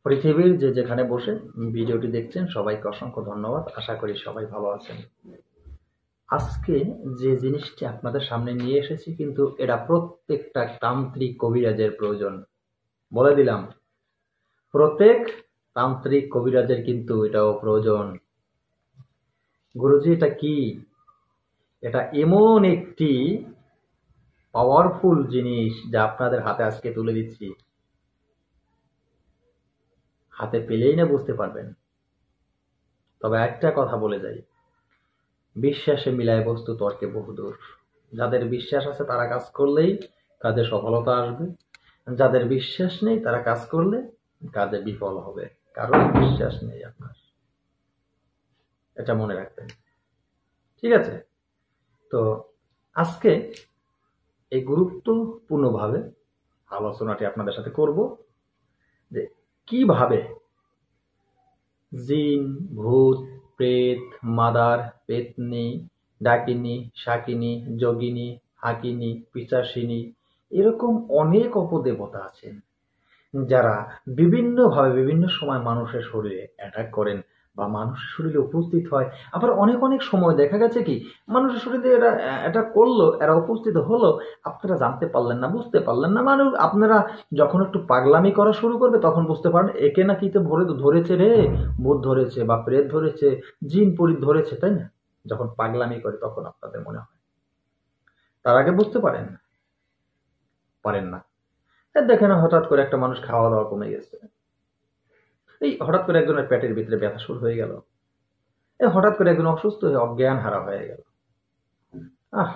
পৃথিবীর যে যেখানে বসে ভিডিওটি দেখছেন সবাইকে অসংখ্য ধন্যবাদ। আশা করি সবাই ভালো আছেন। আজকে যে জিনিসটি আপনাদের সামনে নিয়ে এসেছি কিন্তু এটা প্রত্যেকটা তান্ত্রিক কবিরাজের প্রয়োজন। বলে দিলাম, প্রত্যেক তান্ত্রিক কবিরাজের কিন্তু এটাও প্রয়োজন। গুরুজি, এটা কি? এটা এমন একটি পাওয়ারফুল জিনিস যা আপনাদের হাতে আজকে তুলে দিচ্ছি। হাতে পেলেই না বুঝতে পারবেন। তবে একটা কথা বলে যাই, বিশ্বাসে মিলায় বস্তু তর্কে বহুদূর। যাদের বিশ্বাস আছে তারা কাজ করলেই কাজে সফলতা আসবে, যাদের বিশ্বাস নেই তারা কাজ করলে কাজে বিফল হবে। কারণ বিশ্বাস নেই আপনার, এটা মনে রাখবেন। ঠিক আছে? তো আজকে এই গুরুত্বপূর্ণভাবে আলোচনাটি আপনাদের সাথে করব যে কিভাবে জিন, ভূত, প্রেত, মাদার, পেতনি, ডাকিনী, শাকিনী, যোগিনী, হাকিনী, পিশাচিনী এরকম অনেক অপদেবতা আছেন যারা বিভিন্নভাবে বিভিন্ন সময় মানুষের শরীরে অ্যাটাক করেন বা মানুষের শরীরে উপস্থিত হয়। আবার অনেক অনেক সময় দেখা গেছে কি মানুষের শরীরে এরা অ্যাটাক করলো, এরা উপস্থিত হলো, আপনারা জানতে পারলেন না, বুঝতে পারলেন না। মানুষ আপনারা যখন একটু পাগলামি করা শুরু করবে তখন বুঝতে পারেন একে না কিতে ভরে ধরেছে রে, ভূত ধরেছে বা প্রেত ধরেছে, জিন পরীত ধরেছে, তাই না? যখন পাগলামি করে তখন আপনাদের মনে হয়। তার আগে বুঝতে পারেন না। দেখেন হঠাৎ করে একটা মানুষ খাওয়া দাওয়া কমে গেছে, এই হঠাৎ করে একজনের পেটের ভিতরে ব্যথা শুরু হয়ে গেল, এই হঠাৎ করে একজন অসুস্থ হয়ে অজ্ঞান হারা হয়ে গেল।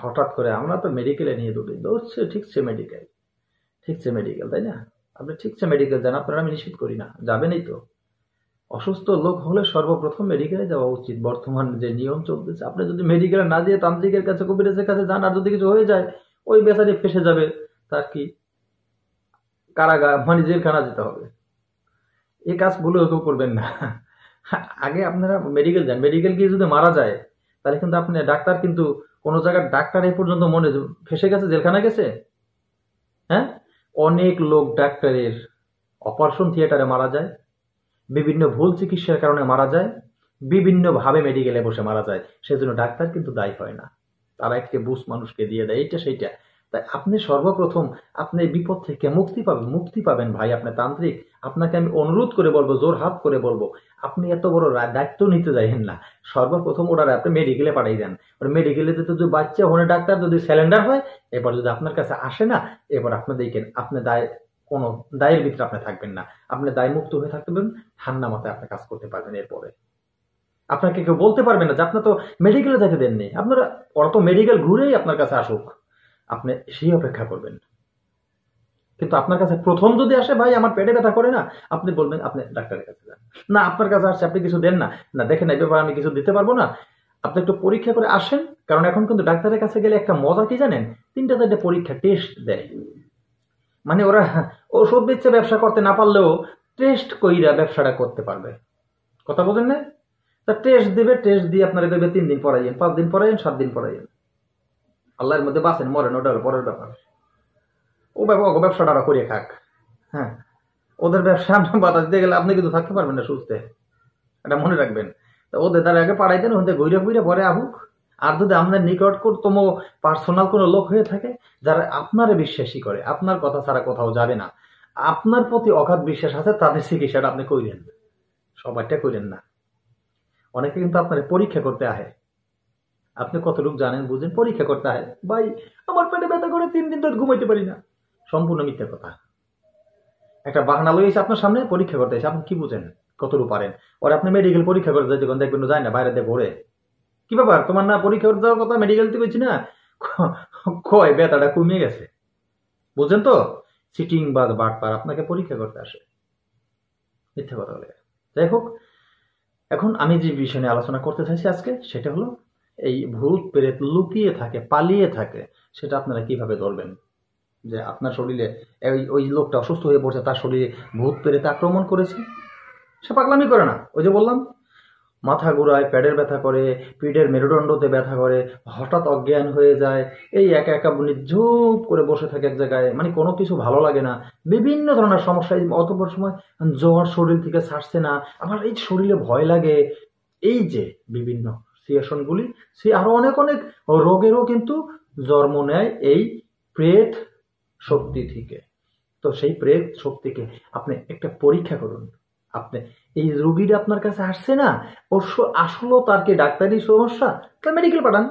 হঠাৎ করে আমরা তো মেডিকেলে নিয়ে দৌড়ছে, ঠিকছে মেডিকেল, তাই না? আপনি ঠিকছে মেডিকেল যান, আপনারা আমি নিষেধ করি না, যাবেনই তো। অসুস্থ লোক হলে সর্বপ্রথম মেডিকেলে যাওয়া উচিত। বর্তমান যে নিয়ম চলতেছে, আপনি যদি মেডিকেলে না যেয়ে তান্ত্রিকের কাছে, কবিরাজের কাছে যান, আর যদি কিছু হয়ে যায় ওই বেচারি ফেসে যাবে, তার কি কারাগার মানে জেলখানা যেতে হবে। এই কাজগুলো কেউ করবেন না। আগে আপনারা মেডিকেল যান, মেডিকেল গিয়ে যদি মারা যায় তাহলে কিন্তু আপনি ডাক্তার, কিন্তু কোনো জায়গার ডাক্তার এই পর্যন্ত মনে ফেসে গেছে, জেলখানা গেছে। হ্যাঁ, অনেক লোক ডাক্তারের অপারেশন থিয়েটারে মারা যায়, বিভিন্ন ভুল চিকিৎসার কারণে মারা যায়, বিভিন্নভাবে মেডিকেলে বসে মারা যায়। সেজন্য ডাক্তার কিন্তু দায়ী হয় না, তারা একটি বুঝ মানুষকে দিয়ে দেয়, এইটা সেইটা। তাই আপনি সর্বপ্রথম আপনি বিপদ থেকে মুক্তি পাবেন ভাই। আপনি তান্ত্রিক, আপনাকে আমি অনুরোধ করে বলবো, জোর হাত করে বলবো, আপনি এত বড় দায়িত্ব নিতে যাইেন না। সর্বপ্রথম ওরা আপনি মেডিকেলে পাঠাই দেন। মেডিকেলে যদি বাচ্চা হনে ডাক্তার যদি স্যালেন্ডার হয়, এবার যদি আপনার কাছে আসে না, এবার আপনি দেখেন আপনি কোনো দায়ের ভিতরে আপনি থাকবেন না, আপনি দায় মুক্ত হয়ে থাকতে পারবেন, ঠান্ডা মাথায় আপনি কাজ করতে পারবেন। এরপরে আপনাকে কেউ বলতে পারবে না যে আপনি তো মেডিকেলে যেতে দেননি। আপনারা ওরা তো মেডিকেল ঘুরেই আপনার কাছে আসুক, আপনি সেই অপেক্ষা করবেন। কিন্তু আপনার কাছে প্রথম যদি আসে, ভাই আমার পেটে ব্যথা করে না, আপনি বলবেন আপনি ডাক্তারের কাছে যান। না, আপনার কাছে আসছে, আপনি কিছু দেন না, না দেখেন এই ব্যাপারে আমি কিছু দিতে পারবো না, আপনি একটু পরীক্ষা করে আসেন। কারণ এখন কিন্তু ডাক্তারের কাছে গেলে একটা মজা কি জানেন, 3টা পরীক্ষা টেস্ট দেয়। মানে ওরা ওষুধ দিচ্ছে ব্যবসা করতে না পারলেও টেস্ট কইরা ব্যবসাটা করতে পারবে। কথা বোঝেন না? তা টেস্ট দিবে, টেস্ট দিয়ে আপনারা দেবে 3 দিন পড়াইয়েন, 5 দিন পড়াইয়েন, 7 দিন পড়াইয়েন। আল্লাহর মধ্যে বাঁচেন মরেন ওটা হলো পরের ব্যাপার। ও ব্যবসাটা ওরা করিয়ে খাক। হ্যাঁ, ওদের ব্যবসা আপনি বাধা দিতে গেলে আপনি কিন্তু থাকতে পারবেন না সুস্থে, এটা মনে রাখবেন। তা ওদের দ্বারা আগে পাড়াই দেন, ওদের ঘুরে পরে আহুক। আর যদি আপনার নিকটতম পার্সোনাল কোনো লোক হয়ে থাকে যারা আপনারে বিশ্বাসী করে, আপনার কথা ছাড়া কোথাও যাবে না, আপনার প্রতি অগাধ বিশ্বাস আছে, তাদের চিকিৎসাটা আপনি কইরেন, সবাইটা কইরেন না। অনেকে কিন্তু আপনার পরীক্ষা করতে আহে, আপনি কতটুকু জানেন বুঝেন, পরীক্ষা করতে আহে, ভাই আমার পেটে ব্যথা করে 3 দিন ধরে ঘুমাইতে পারি না। সম্পূর্ণ মিথ্যা কথা। একটা বাহানা লইছে আপনার সামনে, পরীক্ষা করতে এসে আপনি কি বুঝেন, কতটুকু পারেন। ওরা আপনি মেডিকেল পরীক্ষা করে যাইতে দেখবেন যায় না, বাইরে দিয়ে ভরে। কি ব্যাপার তোমার, না পরীক্ষা করতে যাওয়ার কথা, মেডিকেল থেকে কইছি না, কয় ব্যথাটা কমে গেছে। বুঝেন তো? সিটিং বা বাটপার আপনাকে পরীক্ষা করতে আসে, মিথ্যা কথা বলে। যাই হোক, এখন আমি যে বিষয় নিয়ে আলোচনা করতে চাইছি আজকে, সেটা হলো এই ভূত প্রেত লুকিয়ে থাকে, পালিয়ে থাকে, সেটা আপনারা কিভাবে ধরবেন। যে আপনার শরীরে ওই লোকটা অসুস্থ হয়ে পড়ছে, তার শরীরে ভূত প্রেত আক্রমণ করেছে, সে পাগলামি করে না। ওই যে বললাম, মাথা ঘুরায়, পেটের ব্যথা করে, পিঠের মেরুদণ্ডতে ব্যথা করে, হঠাৎ অজ্ঞান হয়ে যায়, এই একা একা ঝুপ করে বসে থাকে এক জায়গায়, মানে কোনো কিছু ভালো লাগে না, বিভিন্ন ধরনের সমস্যা। অতপর সময় জ্বর শরীর থেকে ছাড়ছে না, আবার এই শরীরে ভয় লাগে, এই যে বিভিন্ন সিচুয়েশনগুলি, সে আরো অনেক অনেক রোগেরও কিন্তু জন্ম নেয় এই প্রেত শক্তি থেকে। তো সেই প্রেত শক্তিকে আপনি একটা পরীক্ষা করুন। আপনি এই রোগীটা আপনার কাছে আসছে না, আসলো তার কি ডাক্তারি সমস্যা, তাহলে মেডিকেল পাঠান।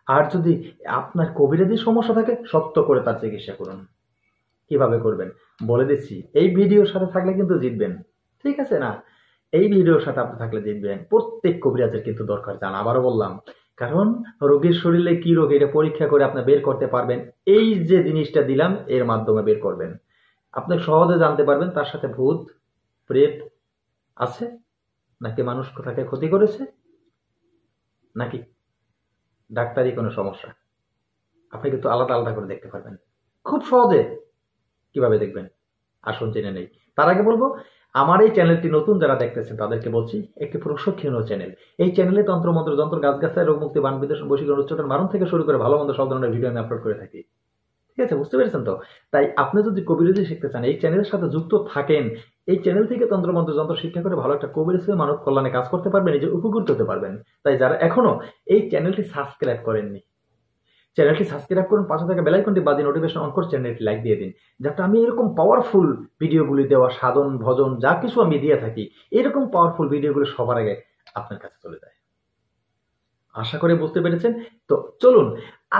আর যদি আপনার কবিরাজি সমস্যা থাকে, সত্য করে তার চিকিৎসা করুন। কিভাবে করবেন বলে দিচ্ছি, এই ভিডিওর সাথে থাকলে কিন্তু জিতবেন, ঠিক আছে না? এই ভিডিওর সাথে আপনি থাকলে জিতবেন। প্রত্যেক কবিরাজের কিন্তু দরকার জানা, আবারও বললাম, কারণ রোগীর শরীরে কি রোগ এটা পরীক্ষা করে আপনি বের করতে পারবেন। এই যে জিনিসটা দিলাম এর মাধ্যমে বের করবেন, আপনি সহজে জানতে পারবেন তার সাথে ভূত প্রেত আছে, নাকি মানুষ তাকে ক্ষতি করেছে, নাকি ডাক্তারি কোনো সমস্যা। আপনি কিন্তু আলাদা আলাদা করে দেখতে পারবেন খুব সহজে। কিভাবে দেখবেন আসুন জেনে নেই। তার আগে বলবো, আমার এই চ্যানেলটি নতুন যারা দেখতেছেন তাদেরকে বলছি, একটি প্রশিক্ষণীয় চ্যানেল। এই চ্যানেলে তন্ত্রমন্ত্র যন্ত্র গাছগাছায় রোগ মুক্তি বান বিদেশ বশীকরণ উচ্চারণ মারণ থেকে শুরু করে ভালো মন্দ সব ধরনের ভিডিও আমি আপলোড করে থাকি, ঠিক আছে? বুঝতে পেরেছেন তো? তাই আপনি যদি কবিরাজি শিখতে চান, এই চ্যানেলের সাথে যুক্ত থাকেন, এই চ্যানেল থেকে তন্ত্রমন্ত্র যন্ত্র শিক্ষা করে ভালো একটা কবিরাজি মানব কল্যাণে কাজ করতে পারবেন, নিজে উপকৃত হতে পারবেন। তাই যারা এখনো এই চ্যানেলটি সাবস্ক্রাইব করেননি, চ্যানেলটি সাবস্ক্রাইব করুন, পাশে থাকা বেল আইকনটি বাজিয়ে নোটিফিকেশন অন করে চ্যানেলটি লাইক দিয়ে দিন, যাতে আমি এরকম পাওয়ারফুল ভিডিওগুলি দেওয়া, সাধন ভজন যা কিছু আমি দিয়ে থাকি, এরকম পাওয়ারফুল ভিডিওগুলো সবার আগে আপনার কাছে চলে যায়। আশা করি বুঝতে পেরেছেন। তো চলুন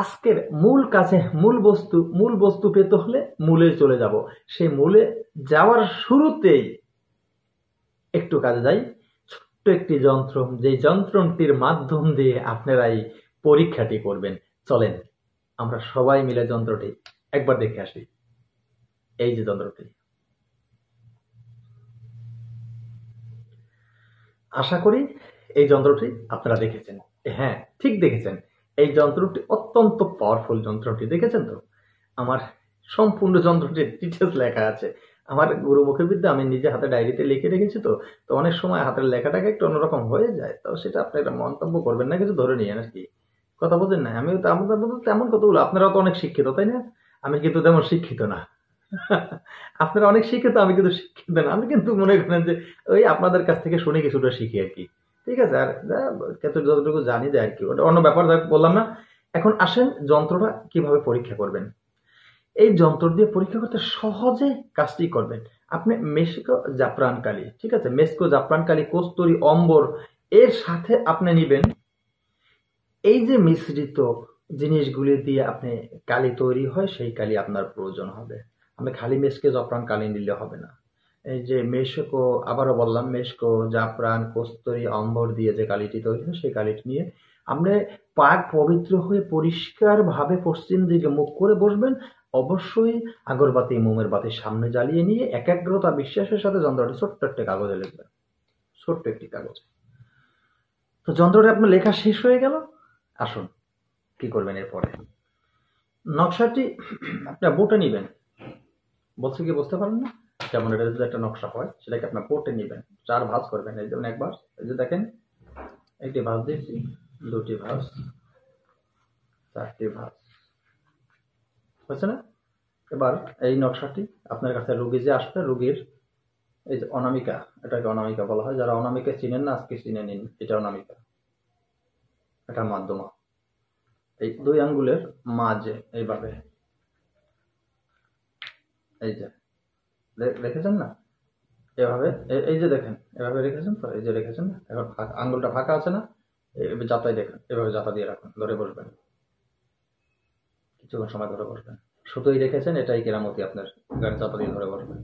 আজকের মূল কাছে, মূল বস্তু পেতে হলে মূলে চলে যাব। সেই মূলে যাওয়ার শুরুতেই একটু কাজে যাই। ছোট্ট একটি যন্ত্র, যে যন্ত্রটির মাধ্যম দিয়ে আপনারা এই পরীক্ষাটি করবেন। চলেন আমরা সবাই মিলে যন্ত্রটি একবার দেখে আসি। এই যে যন্ত্রটি, আশা করি এই যন্ত্রটি আপনারা দেখেছেন। হ্যাঁ, ঠিক দেখেছেন, এই যন্ত্রটি অত্যন্ত পাওয়ারফুল যন্ত্রটি। দেখেছেন তো? আমার সম্পূর্ণ যন্ত্রটির ডিটেলস লেখা আছে। আমার গুরুমুখের বিদ্যা আমি নিজে হাতে ডায়েরিতে লিখে রেখেছি। তো তো অনেক সময় হাতের লেখাটাকে একটু অন্যরকম হয়ে যায়, তো সেটা আপনি একটা মন্তব্য করবেন না, কিছু ধরে নিয়ে আর কি। কথা বলছেন না? আমিও তো আমাদের মতো তেমন কতগুলো, আপনারাও তো অনেক শিক্ষিত তাই না? আমি কিন্তু তেমন শিক্ষিত না। আপনারা অনেক শিক্ষিত, আমি কিন্তু শিক্ষিত না। আমি কিন্তু মনে করেন যে ওই আপনাদের কাছ থেকে শুনে কিছুটা শিখি আর কি, ঠিক আছে? আর যতটুকু জানি যায় আর কি, ওটা অন্য ব্যাপার, বললাম না। এখন আসেন যন্ত্রটা কিভাবে পরীক্ষা করবেন। এই যন্ত্র দিয়ে পরীক্ষা করতে সহজে কাজটি করবেন। আপনি মেস্কো জাফরান কালি, ঠিক আছে, মেস্কো জাফরান কালি, কস্তুরী, অম্বর, এর সাথে আপনি নিবেন এই যে মিশ্রিত জিনিসগুলি দিয়ে আপনি কালি তৈরি হয়, সেই কালি আপনার প্রয়োজন হবে। আমি খালি মেস্কে জাফরান কালি নিলে হবে না। এই যে মেশকো, আবারও বললাম, মেশকো জাফরান কস্তুরী অম্বর দিয়ে যে কালিটি তৈরি হয়, সেই কালিটি নিয়ে আপনি পাক পবিত্র হয়ে পরিষ্কার ভাবে পশ্চিম দিকে মুখ করে বসবেন। অবশ্যই আগরবাতি মোমের বাতির সামনে জ্বালিয়ে নিয়ে একাগ্রতা বিশ্বাসের সাথে যন্ত্রটি ছোট্ট একটি কাগজে লিখবেন, ছোট্ট একটি কাগজে। তো যন্ত্রটি আপনার লেখা শেষ হয়ে গেল। আসুন কি করবেন এরপরে। নকশাটি আপনার বোটে নিবেন। বলছে কি বুঝতে পারেন না? যেমন এটা যদি একটা নকশা হয়, সেটাকে আপনার বোটে নিবেন, 4 ভাঁজ করবেন। এই যেমন একবার, এই যে দেখেন, একটি ভাঁজ দিয়েছি, 2টি ভাঁজ, 4টি ভাঁজ, হচ্ছে না? এবার এই নকশাটি আপনার কাছে রোগী যে আসবে, রোগীর এই যে অনামিকা, এটাকে অনামিকা বলা হয়। যারা অনামিকা চিনেন না, আজকে চিনে নিন, এটা অনামিকা, এটা মাধ্যমা। এই 2 আঙ্গুলের মাঝে এইভাবে, এই যে রেখেছেন না, এভাবে, এই যে দেখেন, এভাবে রেখেছেন তো, এই যে রেখেছেন না, এখন আঙ্গুলটা ফাঁকা আছে না, জাতাই দেখেন, এভাবে জাতা দিয়ে রাখুন, ধরে বসবেন, কিছুক্ষণ সময় ধরে বসবেন। সুতোই রেখেছেন, এটাই কেরামতি, আপনার গাড়ি জাতা দিয়ে ধরে বসবেন।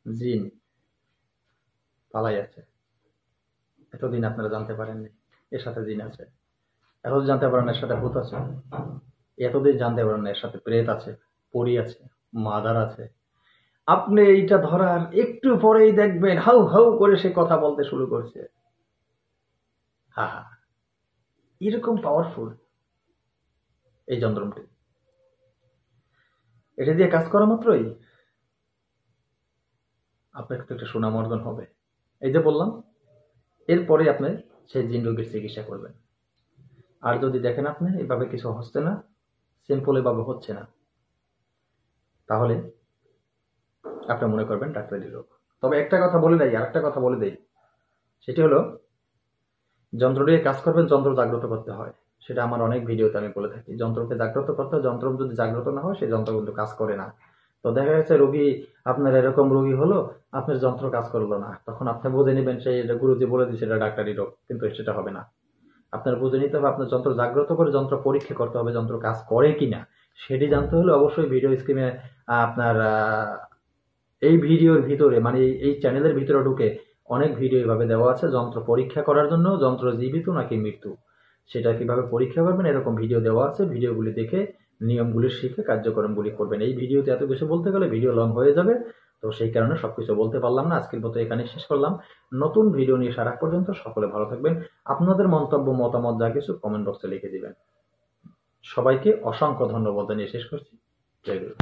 জিন পালাই আছে, এতদিন আপনারা জানতে পারেননি এর সাথে জিন আছে। এতদিন জানতে পারেন এর সাথে ভূত আছে। এতদিন জানতে পারেন এর সাথে প্রেত আছে, পরী আছে, মাদার আছে। আপনি এইটা ধরার একটু পরেই দেখবেন হাউ হাউ করে সে কথা বলতে শুরু করছে। হা হা, এরকম পাওয়ারফুল এই যন্ত্রটি। এটা দিয়ে কাজ করা মাত্রই আপনার কিন্তু একটা সুনাম অর্জন হবে। এই যে বললাম, এরপরে আপনি সেই জিন রোগীর চিকিৎসা করবেন। আর যদি দেখেন আপনি এভাবে কিছু হচ্ছে না, সিম্পল এভাবে হচ্ছে না, তাহলে আপনি মনে করবেন ডাক্তারি রোগ। তবে একটা কথা বলে দেই, আরেকটা কথা বলে দেই, সেটি হলো যন্ত্র দিয়ে কাজ করবেন, যন্ত্র জাগ্রত করতে হয়। সেটা আমার অনেক ভিডিওতে আমি বলে থাকি, যন্ত্রকে জাগ্রত করতে হয়। যন্ত্র যদি জাগ্রত না হয়, সেই যন্ত্র কিন্তু কাজ করে না। তো দেখা গেছে রোগী, আপনার এরকম রোগী হলো, আপনার যন্ত্র কাজ করলো না, তখন আপনি বুঝে নেবেন সেই গুরুজি বলে দিচ্ছে এটা ডাক্তারি রোগ, কিন্তু সেটা হবে না। আপনার বুঝে নিতে হবে, আপনার যন্ত্র জাগ্রত করে যন্ত্র পরীক্ষা করতে হবে, যন্ত্র কাজ করে কিনা সেটি জানতে হলে অবশ্যই ভিডিও স্ক্রিনে আপনার এই ভিডিওর ভিতরে, মানে এই চ্যানেলের ভিতরে ঢুকে অনেক ভিডিও এভাবে দেওয়া আছে যন্ত্র পরীক্ষা করার জন্য, যন্ত্র জীবিত নাকি মৃত্যু সেটা কিভাবে পরীক্ষা করবেন, এরকম ভিডিও দেওয়া আছে। ভিডিওগুলি দেখে নিয়মগুলি শিখে কার্যক্রমগুলি করবেন। এই ভিডিওতে এত কিছু বলতে গেলে ভিডিও লং হয়ে যাবে, তো সেই কারণে সবকিছু বলতে পারলাম না। আজকের মতো এখানে শেষ করলাম। নতুন ভিডিও নিয়ে সারা পর্যন্ত সকলে ভালো থাকবেন। আপনাদের মন্তব্য মতামত যা কিছু কমেন্ট বক্সে লিখে দিবেন। সবাইকে অসংখ্য ধন্যবাদ জানিয়ে শেষ করছি। জয় গুরু।